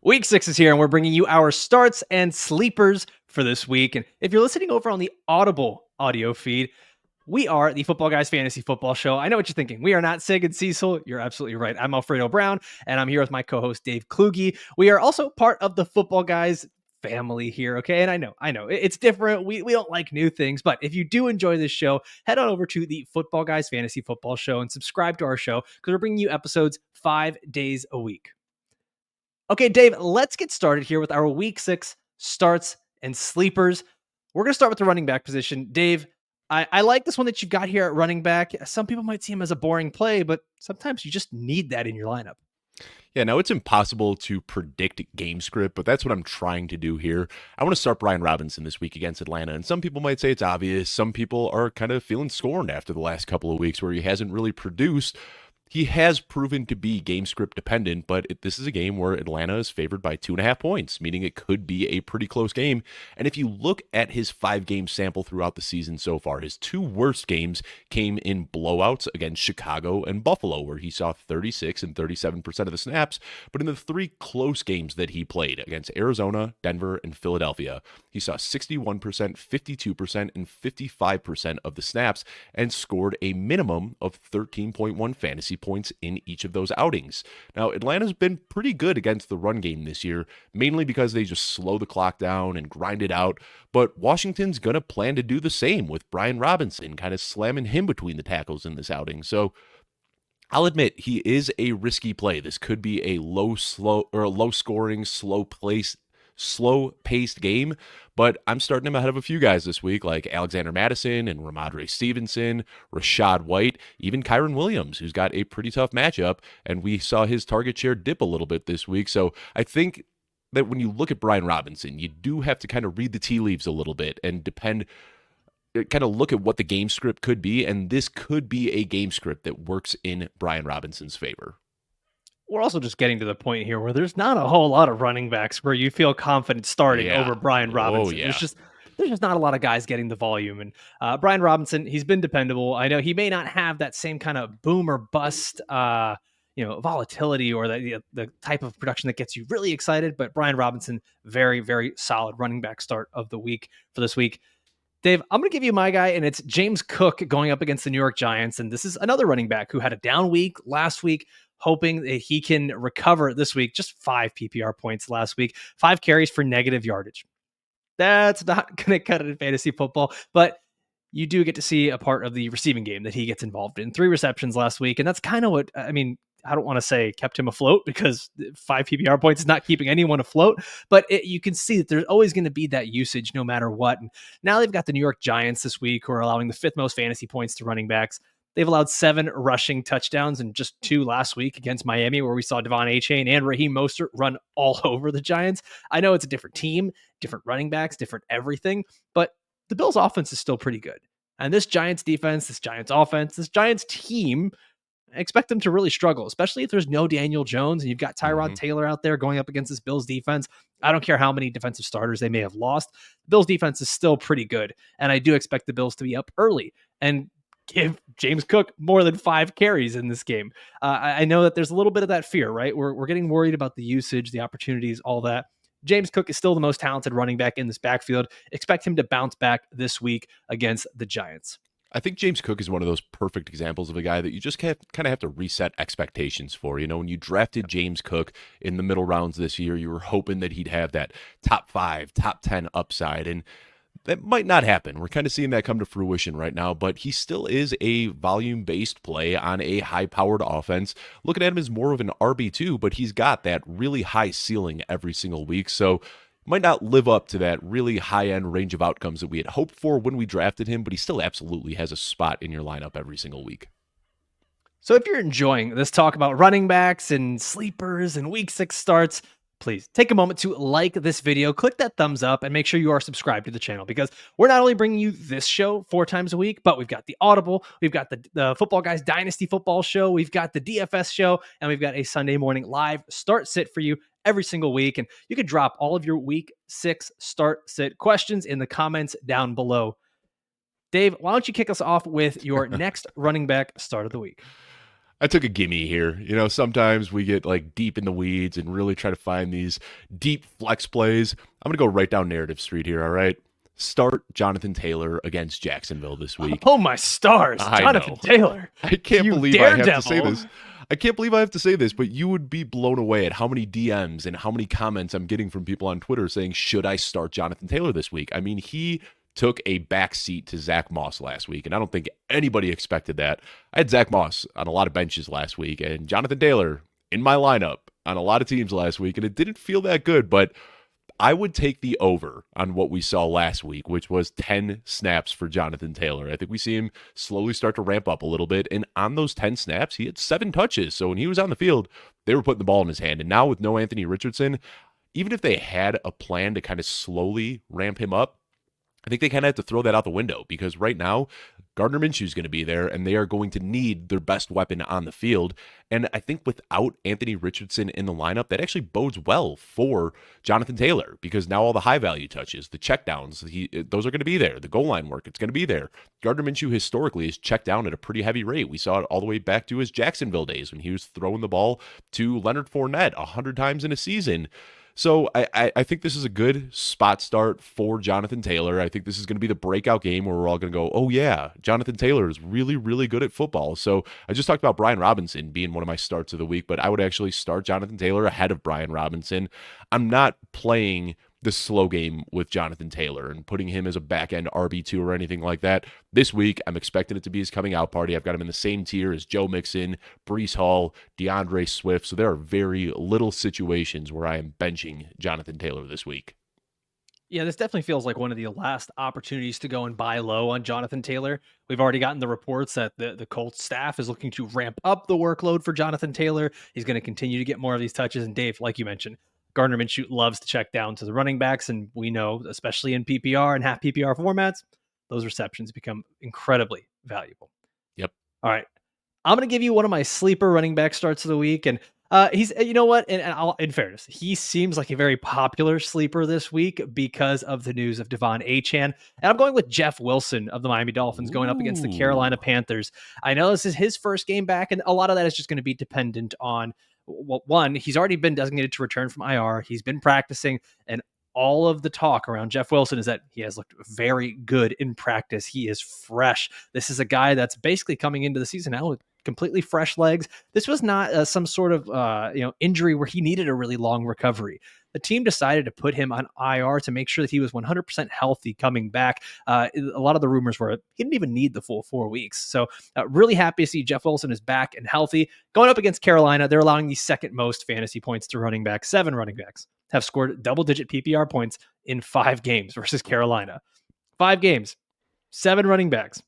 Week 6 is here, and we're bringing you our starts and sleepers for this week. And if you're listening over on the Audible audio feed, we are the Football Guys Fantasy Football Show. I know what you're thinking. We are not Sig and Cecil. You're absolutely right. I'm Alfredo Brown, and I'm here with my co-host Dave Kluge. We are also part of the Football Guys family here, okay? And I know it's different. We don't like new things, but if you do enjoy this show, head on over to the Football Guys Fantasy Football Show and subscribe to our show because we're bringing you episodes 5 days a week. Okay, Dave, let's get started here with our week 6 starts and sleepers. We're going to start with the running back position. Dave, I like this one that you've got here at running back. Some people might see him as a boring play, but sometimes you just need that in your lineup. Yeah, now it's impossible to predict game script, but that's what I'm trying to do here. I want to start Brian Robinson this week against Atlanta, and some people might say it's obvious. Some people are kind of feeling scorned after the last couple of weeks where he hasn't really produced. He has proven to be game script dependent, but this is a game where Atlanta is favored by 2.5 points, meaning it could be a pretty close game. And if you look at his 5-game sample throughout the season so far, his 2 worst games came in blowouts against Chicago and Buffalo, where he saw 36 and 37% of the snaps. But in the 3 close games that he played against Arizona, Denver, and Philadelphia, he saw 61%, 52%, and 55% of the snaps and scored a minimum of 13.1 fantasy points in each of those outings. Now, Atlanta's been pretty good against the run game this year, mainly because they just slow the clock down and grind it out, but Washington's going to plan to do the same with Brian Robinson, kind of slamming him between the tackles in this outing. So I'll admit he is a risky play. This could be a low scoring, slow-paced game, but I'm starting him ahead of a few guys this week, like Alexander Mattison and Ramondre Stevenson, Rashad White, even Kyron Williams, who's got a pretty tough matchup, and we saw his target share dip a little bit this week. So I think that when you look at Brian Robinson, you do have to kind of read the tea leaves a little bit and kind of look at what the game script could be, and this could be a game script that works in Brian Robinson's favor. We're also just getting to the point here where there's not a whole lot of running backs where you feel confident starting over Brian Robinson. Yeah. There's just not a lot of guys getting the volume. And Brian Robinson, he's been dependable. I know he may not have that same kind of boom or bust, volatility or the type of production that gets you really excited. But Brian Robinson, very, very solid running back start of the week for this week. Dave, I'm going to give you my guy, and it's James Cook going up against the New York Giants. And this is another running back who had a down week last week, hoping that he can recover this week. Just 5 PPR points last week, 5 carries for negative yardage. That's not going to cut it in fantasy football, but you do get to see a part of the receiving game that he gets involved in. 3 receptions last week, and that's kind of what, I don't want to say kept him afloat because 5 PPR points is not keeping anyone afloat, but you can see that there's always going to be that usage no matter what. And now they've got the New York Giants this week who are allowing the 5th most fantasy points to running backs. They've allowed 7 rushing touchdowns and just 2 last week against Miami, where we saw Devon Achane and Raheem Mostert run all over the Giants. I know it's a different team, different running backs, different everything, but the Bills' offense is still pretty good. And this Giants defense, this Giants offense, this Giants team, I expect them to really struggle, especially if there's no Daniel Jones and you've got Tyrod Taylor out there going up against this Bills defense. I don't care how many defensive starters they may have lost. The Bills defense is still pretty good. And I do expect the Bills to be up early and give James Cook more than 5 carries in this game. I know that there's a little bit of that fear, right? We're getting worried about the usage, the opportunities, all that. James Cook is still the most talented running back in this backfield. Expect him to bounce back this week against the Giants. I think James Cook is one of those perfect examples of a guy that you just kind of have to reset expectations for. You know, when you drafted James Cook in the middle rounds this year, you were hoping that he'd have that top 5, top 10 upside, and that might not happen. We're kind of seeing that come to fruition right now, but he still is a volume-based play on a high-powered offense. Looking at him as more of an RB2, but he's got that really high ceiling every single week, so might not live up to that really high-end range of outcomes that we had hoped for when we drafted him, but he still absolutely has a spot in your lineup every single week. So if you're enjoying this talk about running backs and sleepers and week 6 starts, please take a moment to like this video, click that thumbs up, and make sure you are subscribed to the channel because we're not only bringing you this show 4 times a week, but we've got the Audible, we've got the Football Guys Dynasty Football Show, we've got the DFS show, and we've got a Sunday morning live start sit for you every single week. And you can drop all of your week 6 start sit questions in the comments down below. Dave, why don't you kick us off with your next running back start of the week? I took a gimme here. Sometimes we get like deep in the weeds and really try to find these deep flex plays. I'm going to go right down narrative street here, all right? Start Jonathan Taylor against Jacksonville this week. Oh my stars, I Jonathan know. Taylor. I can't You believe I have to say daredevil. this. I can't believe I have to say this, but you would be blown away at how many DMs and how many comments I'm getting from people on Twitter saying, should I start Jonathan Taylor this week? I mean, he took a back seat to Zach Moss last week, and I don't think anybody expected that. I had Zach Moss on a lot of benches last week, and Jonathan Taylor in my lineup on a lot of teams last week, and it didn't feel that good, but I would take the over on what we saw last week, which was 10 snaps for Jonathan Taylor. I think we see him slowly start to ramp up a little bit. And on those 10 snaps, he had 7 touches. So when he was on the field, they were putting the ball in his hand. And now with no Anthony Richardson, even if they had a plan to kind of slowly ramp him up, I think they kind of have to throw that out the window because right now, Gardner Minshew is going to be there and they are going to need their best weapon on the field. And I think without Anthony Richardson in the lineup, that actually bodes well for Jonathan Taylor because now all the high value touches, the checkdowns, those are going to be there. The goal line work, it's going to be there. Gardner Minshew historically is checked down at a pretty heavy rate. We saw it all the way back to his Jacksonville days when he was throwing the ball to Leonard Fournette 100 times in a season. So I think this is a good spot start for Jonathan Taylor. I think this is going to be the breakout game where we're all going to go, oh yeah, Jonathan Taylor is really, really good at football. So I just talked about Brian Robinson being one of my starts of the week, but I would actually start Jonathan Taylor ahead of Brian Robinson. I'm not playing the slow game with Jonathan Taylor and putting him as a back-end RB2 or anything like that. This week, I'm expecting it to be his coming out party. I've got him in the same tier as Joe Mixon, Breece Hall, DeAndre Swift. So there are very little situations where I am benching Jonathan Taylor this week. Yeah, this definitely feels like one of the last opportunities to go and buy low on Jonathan Taylor. We've already gotten the reports that the Colts staff is looking to ramp up the workload for Jonathan Taylor. He's going to continue to get more of these touches. And Dave, like you mentioned, Gardner Minshew loves to check down to the running backs. And we know, especially in PPR and half PPR formats, those receptions become incredibly valuable. Yep. All right. I'm going to give you one of my sleeper running back starts of the week. And he's, you know what? And in fairness, he seems like a very popular sleeper this week because of the news of Devon Achane. And I'm going with Jeff Wilson of the Miami Dolphins going up against the Carolina Panthers. I know this is his first game back, and a lot of that is just going to be dependent on, well, one, he's already been designated to return from IR. He's been practicing, and all of the talk around Jeff Wilson is that he has looked very good in practice. He is fresh. This is a guy that's basically coming into the season now with completely fresh legs. This was not some sort of injury where he needed a really long recovery. The team decided to put him on IR to make sure that he was 100% healthy coming back. A lot of the rumors were he didn't even need the full 4 weeks. So really happy to see Jeff Wilson is back and healthy. Going up against Carolina, they're allowing the second most fantasy points to running backs. 7 running backs have scored double-digit PPR points in 5 games versus Carolina. 5 games, 7 running backs,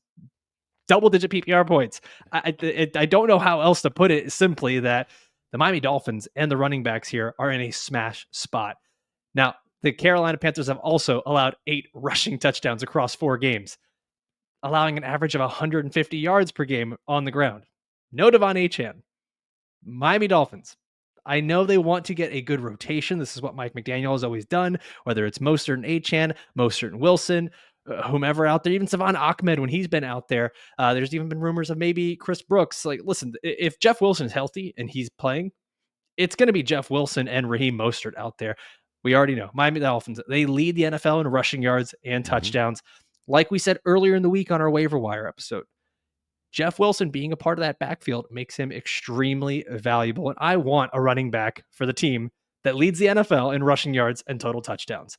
double-digit PPR points. I don't know how else to put it, simply that the Miami Dolphins and the running backs here are in a smash spot. Now, the Carolina Panthers have also allowed 8 rushing touchdowns across 4 games, allowing an average of 150 yards per game on the ground. No Devon Achane. Miami Dolphins, I know they want to get a good rotation. This is what Mike McDaniel has always done, whether it's Mostert and Achane, Mostert and Wilson, whomever out there, even Savon Ahmed when he's been out there. There's even been rumors of maybe Chris Brooks. Like, listen, if Jeff Wilson is healthy and he's playing, it's going to be Jeff Wilson and Raheem Mostert out there. We already know Miami Dolphins, they lead the NFL in rushing yards and touchdowns. Like we said earlier in the week on our waiver wire episode, Jeff Wilson being a part of that backfield makes him extremely valuable. And I want a running back for the team that leads the NFL in rushing yards and total touchdowns.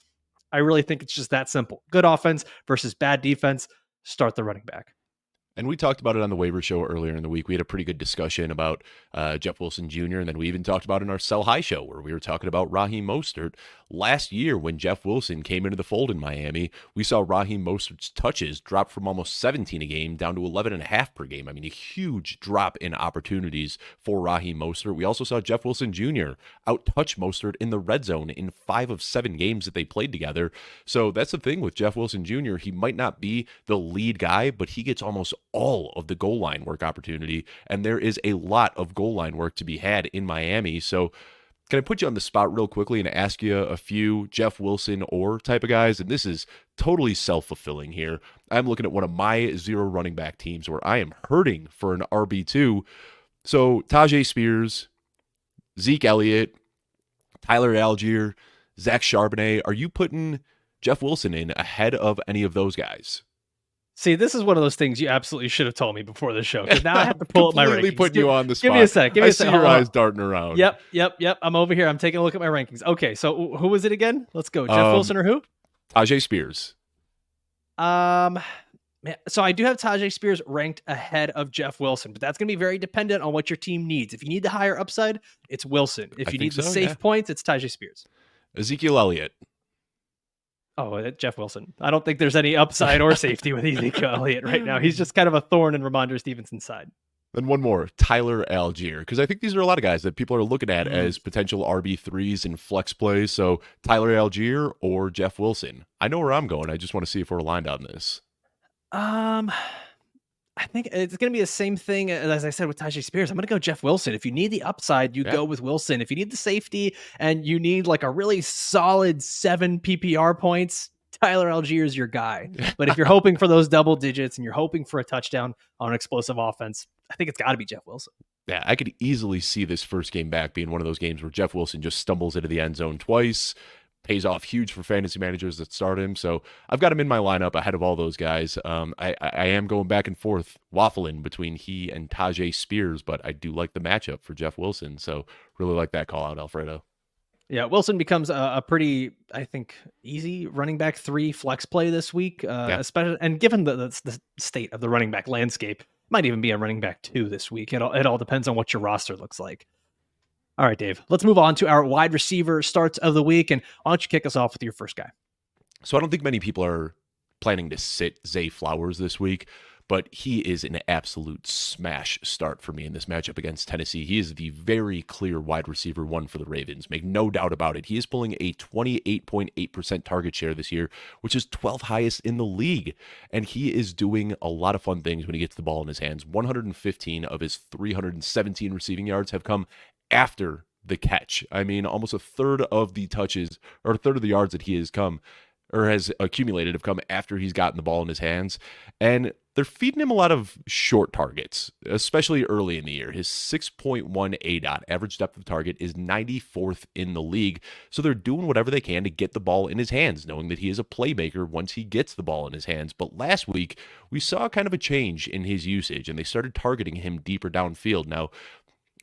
I really think it's just that simple. Good offense versus bad defense. Start the running back. And we talked about it on the waiver show earlier in the week. We had a pretty good discussion about Jeff Wilson Jr., and then we even talked about it in our Sell High show where we were talking about Raheem Mostert. Last year, when Jeff Wilson came into the fold in Miami, we saw Raheem Mostert's touches drop from almost 17 a game down to 11.5 per game. I mean, a huge drop in opportunities for Raheem Mostert. We also saw Jeff Wilson Jr. out-touch Mostert in the red zone in 5 of 7 games that they played together. So that's the thing with Jeff Wilson Jr. He might not be the lead guy, but he gets almost all of the goal line work opportunity, and there is a lot of goal line work to be had in Miami. So can I put you on the spot real quickly and ask you a few Jeff Wilson or type of guys? And this is totally self-fulfilling here. I'm looking at one of my 0 running back teams where I am hurting for an RB2. So Tajay Spears, Zeke Elliott, Tyler Algier, Zach Charbonnet. Are you putting Jeff Wilson in ahead of any of those guys? See, this is one of those things you absolutely should have told me before the show, because now I have I'm to pull up my completely rankings. putting you on the Give me a spot. sec. Give me I a sec. see Hold your on. eyes darting around. Yep. I'm over here. I'm taking a look at my rankings. Okay, so who was it again? Let's go. Jeff Um, Wilson or who? Tajay Spears. Um, Man, so I do have Tajay Spears ranked ahead of Jeff Wilson, but that's going to be very dependent on what your team needs. If you need the higher upside, it's Wilson. If I you think need the so, safe yeah. points, it's Tajay Spears. Ezekiel Elliott. Oh, Jeff Wilson. I don't think there's any upside or safety with Ezekiel Elliott right now. He's just kind of a thorn in Ramondre Stevenson's side. Then one more, Tyler Algier, because I think these are a lot of guys that people are looking at as potential RB3s in flex plays. So Tyler Algier or Jeff Wilson. I know where I'm going. I just want to see if we're aligned on this. I think it's going to be the same thing as I said with Tajay Spears. I'm going to go Jeff Wilson. If you need the upside, you go with Wilson. If you need the safety and you need like a really solid 7 PPR points, Tyler Algier is your guy. But if you're hoping for those double digits and you're hoping for a touchdown on an explosive offense, I think it's got to be Jeff Wilson. Yeah, I could easily see this first game back being one of those games where Jeff Wilson just stumbles into the end zone twice, pays off huge for fantasy managers that start him. So I've got him in my lineup ahead of all those guys. I am going back and forth, waffling between he and Tajay Spears, but I do like the matchup for Jeff Wilson. So really like that call out, Alfredo. Yeah, Wilson becomes a pretty, I think, easy running back 3 flex play this week, especially, and given the state of the running back landscape, might even be a running back 2 this week. It all depends on what your roster looks like. All right, Dave, let's move on to our wide receiver starts of the week. And why don't you kick us off with your first guy? So I don't think many people are planning to sit Zay Flowers this week, but he is an absolute smash start for me in this matchup against Tennessee. He is the very clear wide receiver 1 for the Ravens. Make no doubt about it. He is pulling a 28.8% target share this year, which is 12th highest in the league. And he is doing a lot of fun things when he gets the ball in his hands. 115 of his 317 receiving yards have come after the catch. I mean, almost a third of the touches or a third of the yards that he has come or has accumulated have come after he's gotten the ball in his hands. And they're feeding him a lot of short targets, especially early in the year. His 6.1 ADOT, average depth of target, is 94th in the league. So they're doing whatever they can to get the ball in his hands, knowing that he is a playmaker once he gets the ball in his hands. But last week, we saw kind of a change in his usage, and they started targeting him deeper downfield. Now,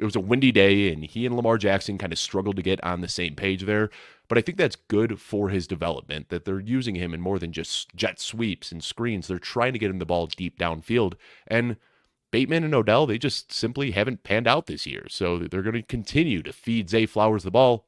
it was a windy day, and he and Lamar Jackson kind of struggled to get on the same page there. But I think that's good for his development, that they're using him in more than just jet sweeps and screens. They're trying to get him the ball deep downfield. And Bateman and Odell, they just simply haven't panned out this year. So they're going to continue to feed Zay Flowers the ball.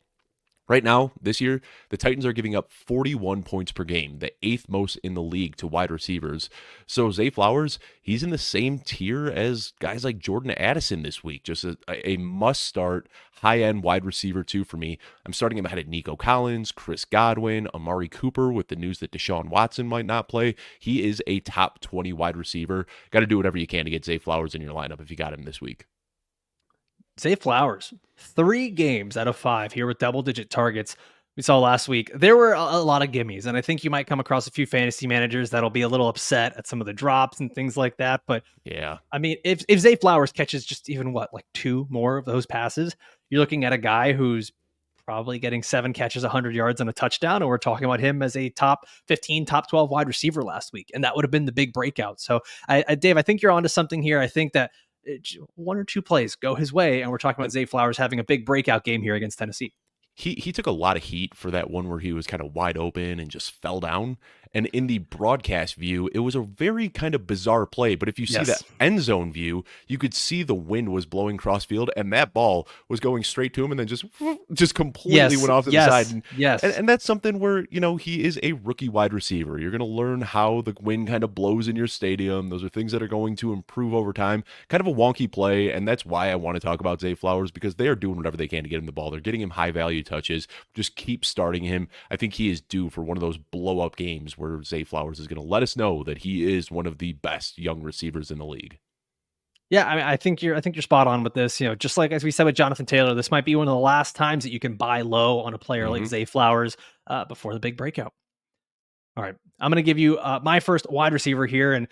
Right now, this year, the Titans are giving up 41 points per game, the 8th most in the league to wide receivers. So Zay Flowers, he's in the same tier as guys like Jordan Addison this week. Just a must-start, high-end wide receiver, too, for me. I'm starting him ahead of Nico Collins, Chris Godwin, Amari Cooper, with the news that Deshaun Watson might not play. He is a top 20 wide receiver. Got to do whatever you can to get Zay Flowers in your lineup if you got him this week. Zay Flowers, 3 games out of 5 here with double-digit targets. We saw last week, there were a lot of gimmies, and I think you might come across a few fantasy managers that'll be a little upset at some of the drops and things like that. But yeah, I mean, if Zay Flowers catches just even like 2 more of those passes, you're looking at a guy who's probably getting 7 catches, 100 yards and a touchdown. And we're talking about him as a top 15, top 12 wide receiver last week. And that would have been the big breakout. So Dave, I think you're onto something here. I think that 1 or 2 plays go his way, and we're talking about Zay Flowers having a big breakout game here against Tennessee. He took a lot of heat for that one where he was kind of wide open and just fell down. And in the broadcast view, it was a very kind of bizarre play. But if you see that end zone view, you could see the wind was blowing crossfield, and that ball was going straight to him, and then just completely went off to the side. And that's something where, you know, he is a rookie wide receiver. You're going to learn how the wind kind of blows in your stadium. Those are things that are going to improve over time. Kind of a wonky play, and that's why I want to talk about Zay Flowers, because they are doing whatever they can to get him the ball. They're getting him high value touches. Just keep starting him. I think he is due for one of those blow up games where Zay Flowers is going to let us know that he is one of the best young receivers in the league. Yeah, I mean, I think you're spot on with this. You know, just like as we said with Jonathan Taylor, this might be one of the last times that you can buy low on a player like Zay Flowers before the big breakout. All right, I'm going to give you my first wide receiver here, and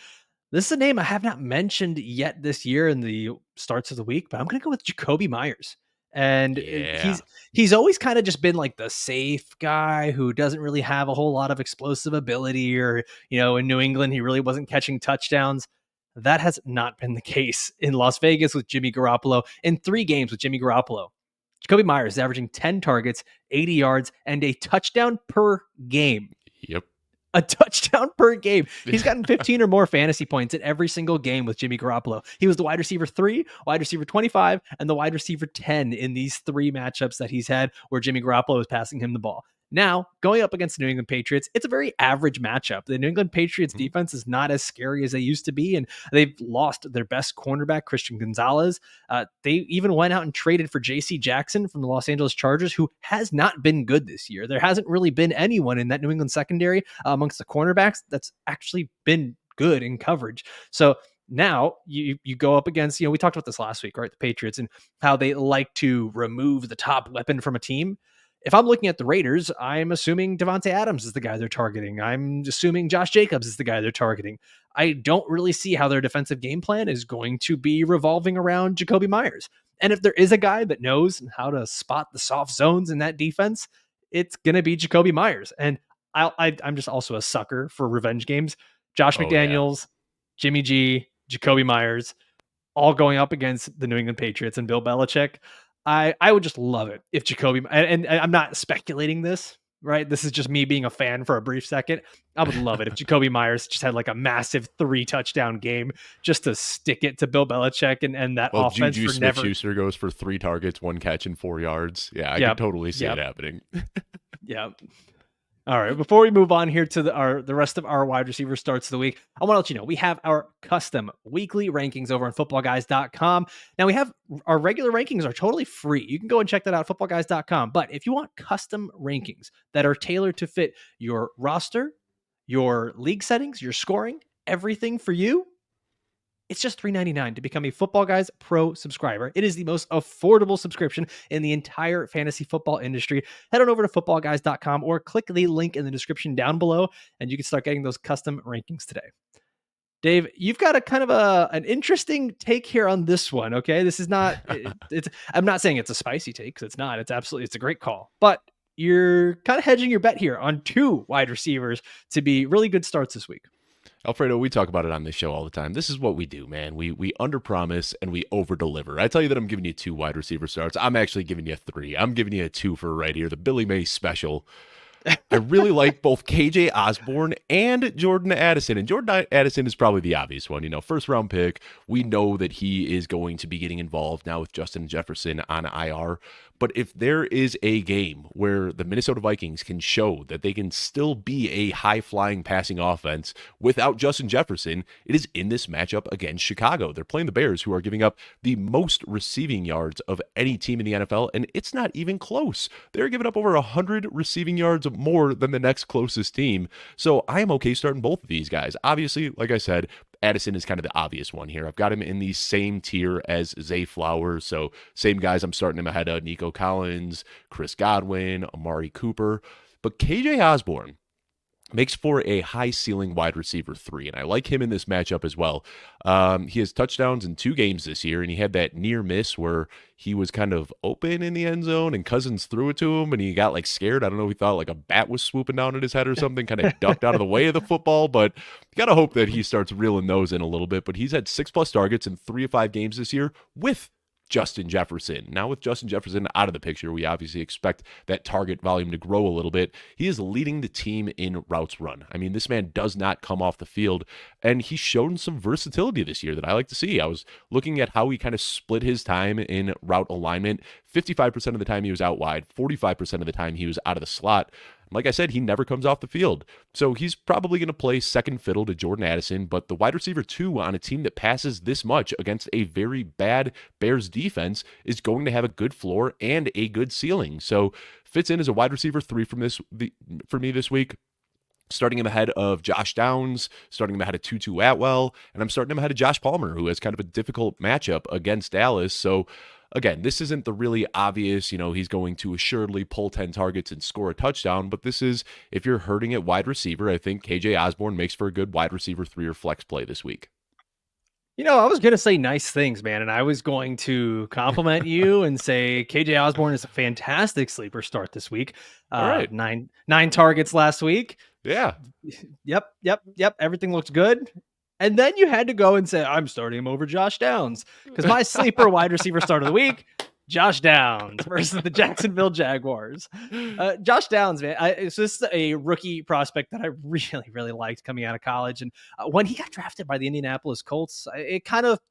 This is a name I have not mentioned yet this year in the starts of the week, but I'm going to go with Jakobi Meyers. And Yeah. he's always kind of just been like the safe guy who doesn't really have a whole lot of explosive ability, or in New England he really wasn't catching touchdowns. That has not been the case in Las Vegas with Jimmy Garoppolo. In 3 games with Jimmy Garoppolo, Jakobi Meyers is averaging 10 targets, 80 yards, and a touchdown per game. Yep. A touchdown per game. He's gotten 15 or more fantasy points in every single game with Jimmy Garoppolo. He was the wide receiver 3, wide receiver 25, and the wide receiver 10 in these 3 matchups that he's had where Jimmy Garoppolo was passing him the ball. Now, going up against the New England Patriots, it's a very average matchup. The New England Patriots defense is not as scary as they used to be, and they've lost their best cornerback, Christian Gonzalez. They even went out and traded for J.C. Jackson from the Los Angeles Chargers, who has not been good this year. There hasn't really been anyone in that New England secondary amongst the cornerbacks that's actually been good in coverage. So now you go up against, we talked about this last week, right? The Patriots and how they like to remove the top weapon from a team. If I'm looking at the Raiders, I'm assuming Devontae Adams is the guy they're targeting. I'm assuming Josh Jacobs is the guy they're targeting. I don't really see how their defensive game plan is going to be revolving around Jakobi Meyers. And if there is a guy that knows how to spot the soft zones in that defense, it's going to be Jakobi Meyers. And I'm just also a sucker for revenge games. Josh Oh, yeah. McDaniels, Jimmy G, Jakobi Meyers, all going up against the New England Patriots and Bill Belichick. I would just love it if Jakobi, and I'm not speculating this, right? This is just me being a fan for a brief second. I would love it if Jakobi Meyers just had like a massive 3 touchdown game just to stick it to Bill Belichick and that Well, offense Juju for never. Smith-Schuster goes for 3 targets, 1 catch, and 4 yards. Yeah, I Yep. could totally see Yep. it happening. Yeah. All right. Before we move on here to the rest of our wide receiver starts of the week, I want to let you know we have our custom weekly rankings over on footballguys.com. Now, we have our regular rankings are totally free. You can go and check that out at footballguys.com. But if you want custom rankings that are tailored to fit your roster, your league settings, your scoring, everything for you, it's just $3.99 to become a Football Guys Pro subscriber. It is the most affordable subscription in the entire fantasy football industry. Head on over to footballguys.com or click the link in the description down below, and you can start getting those custom rankings today. Dave, you've got a kind of an interesting take here on this one. Okay, this is not. I'm not saying it's a spicy take because it's not. It's a great call, but you're kind of hedging your bet here on 2 wide receivers to be really good starts this week. Alfredo, we talk about it on this show all the time. This is what we do, man. We underpromise and we overdeliver. I tell you that I'm giving you 2 wide receiver starts. I'm actually giving you 3. I'm giving you a 2 for right here, the Billy Mays special. I really like both KJ Osborn and Jordan Addison. And Jordan Addison is probably the obvious one. First round pick. We know that he is going to be getting involved now with Justin Jefferson on IR. But if there is a game where the Minnesota Vikings can show that they can still be a high-flying passing offense without Justin Jefferson, it is in this matchup against Chicago. They're playing the Bears, who are giving up the most receiving yards of any team in the NFL, and it's not even close. They're giving up over 100 receiving yards more than the next closest team. So I am okay starting both of these guys. Obviously, like I said, Addison is kind of the obvious one here. I've got him in the same tier as Zay Flowers. So same guys, I'm starting him ahead of Nico Collins, Chris Godwin, Amari Cooper. But KJ Osborn makes for a high ceiling wide receiver 3, and I like him in this matchup as well. He has touchdowns in 2 games this year, and he had that near miss where he was kind of open in the end zone and Cousins threw it to him and he got like scared. I don't know, he thought like a bat was swooping down at his head or something, kind of ducked out of the way of the football, but you got to hope that he starts reeling those in a little bit. But he's had 6+ targets in 3 of 5 games this year with Justin Jefferson. Now with Justin Jefferson out of the picture, we obviously expect that target volume to grow a little bit. He is leading the team in routes run. I mean, this man does not come off the field, and he's shown some versatility this year that I like to see. I was looking at how he kind of split his time in route alignment. 55% of the time he was out wide, 45% of the time he was out of the slot. Like I said, he never comes off the field. So he's probably going to play second fiddle to Jordan Addison, but the wide receiver 2 on a team that passes this much against a very bad Bears defense is going to have a good floor and a good ceiling. So fits in as a wide receiver 3 for me this week. Starting him ahead of Josh Downs, starting him ahead of Tutu Atwell, and I'm starting him ahead of Josh Palmer, who has kind of a difficult matchup against Dallas. So again, this isn't the really obvious, he's going to assuredly pull 10 targets and score a touchdown, but this is, if you're hurting at wide receiver, I think KJ Osborn makes for a good wide receiver 3 or flex play this week. I was going to say nice things, man. And I was going to compliment you and say KJ Osborn is a fantastic sleeper start this week. All right. Nine targets last week. Yeah. Yep. Everything looks good. And then you had to go and say, I'm starting him over Josh Downs because my sleeper wide receiver start of the week, Josh Downs versus the Jacksonville Jaguars. Josh Downs, man, it's just a rookie prospect that I really, really liked coming out of college. And when he got drafted by the Indianapolis Colts, it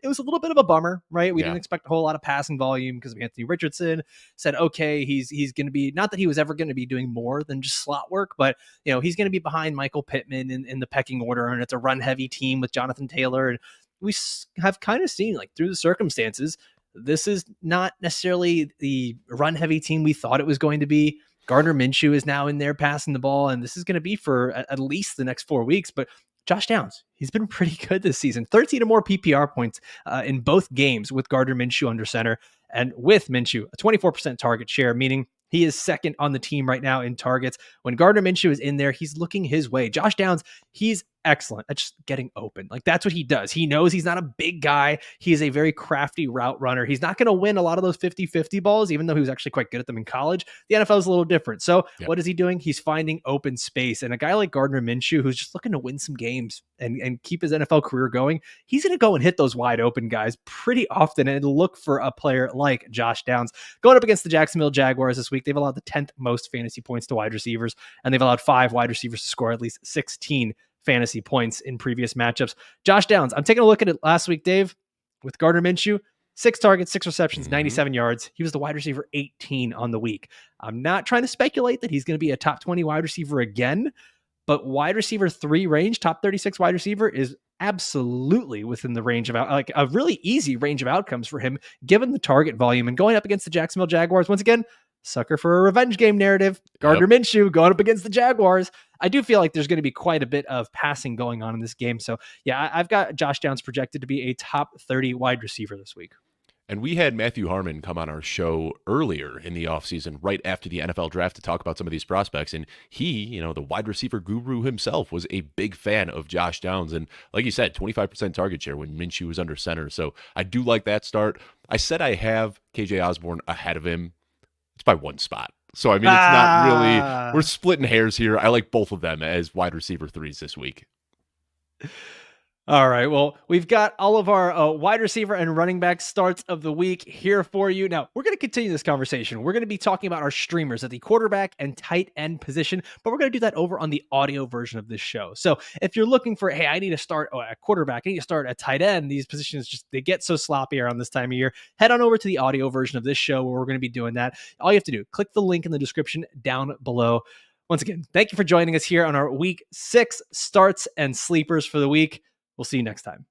was a little bit of a bummer, right? We didn't expect a whole lot of passing volume because of Anthony Richardson. Said, okay, he's going to be, not that he was ever going to be doing more than just slot work, but he's going to be behind Michael Pittman in the pecking order, and it's a run heavy team with Jonathan Taylor. And we have kind of seen, like, through the circumstances, this is not necessarily the run heavy team we thought it was going to be. Gardner Minshew is now in there passing the ball, and this is going to be for at least the next 4 weeks. But Josh Downs, he's been pretty good this season. 13 or more PPR points in both games with Gardner Minshew under center, and with Minshew, a 24% target share, meaning he is second on the team right now in targets. When Gardner Minshew is in there, he's looking his way. Josh Downs, he's excellent at just getting open. Like, that's what he does. He knows he's not a big guy. He is a very crafty route runner. He's not going to win a lot of those 50-50 balls, even though he was actually quite good at them in college. The NFL is a little different. So What is he doing? He's finding open space. And a guy like Gardner Minshew, who's just looking to win some games and keep his NFL career going, he's going to go and hit those wide open guys pretty often and look for a player like Josh Downs. Going up against the Jacksonville Jaguars this week, they've allowed the 10th most fantasy points to wide receivers, and they've allowed 5 wide receivers to score at least 16 fantasy points in previous matchups. Josh Downs, I'm taking a look at it last week, Dave, with Gardner Minshew. 6 targets, 6 receptions, 97 yards. He was the wide receiver 18 on the week. I'm not trying to speculate that he's going to be a top 20 wide receiver again, but wide receiver 3 range, top 36 wide receiver, is absolutely within the range of, like, a really easy range of outcomes for him, given the target volume. And going up against the Jacksonville Jaguars, once again, sucker for a revenge game narrative. Gardner Minshew going up against the Jaguars. I do feel like there's going to be quite a bit of passing going on in this game. So yeah, I've got Josh Downs projected to be a top 30 wide receiver this week. And we had Matthew Harmon come on our show earlier in the offseason, right after the NFL draft, to talk about some of these prospects. And he, the wide receiver guru himself, was a big fan of Josh Downs. And like you said, 25% target share when Minshew was under center. So I do like that start. I said I have KJ Osborn ahead of him. It's by 1 spot. So, I mean, it's not really, we're splitting hairs here. I like both of them as wide receiver 3s this week. All right. Well, we've got all of our wide receiver and running back starts of the week here for you. Now, we're going to continue this conversation. We're going to be talking about our streamers at the quarterback and tight end position, but we're going to do that over on the audio version of this show. So if you're looking for, hey, I need to start a quarterback, I need to start a tight end, these positions they get so sloppy around this time of year, head on over to the audio version of this show where we're going to be doing that. All you have to do, click the link in the description down below. Once again, thank you for joining us here on our week 6 starts and sleepers for the week. We'll see you next time.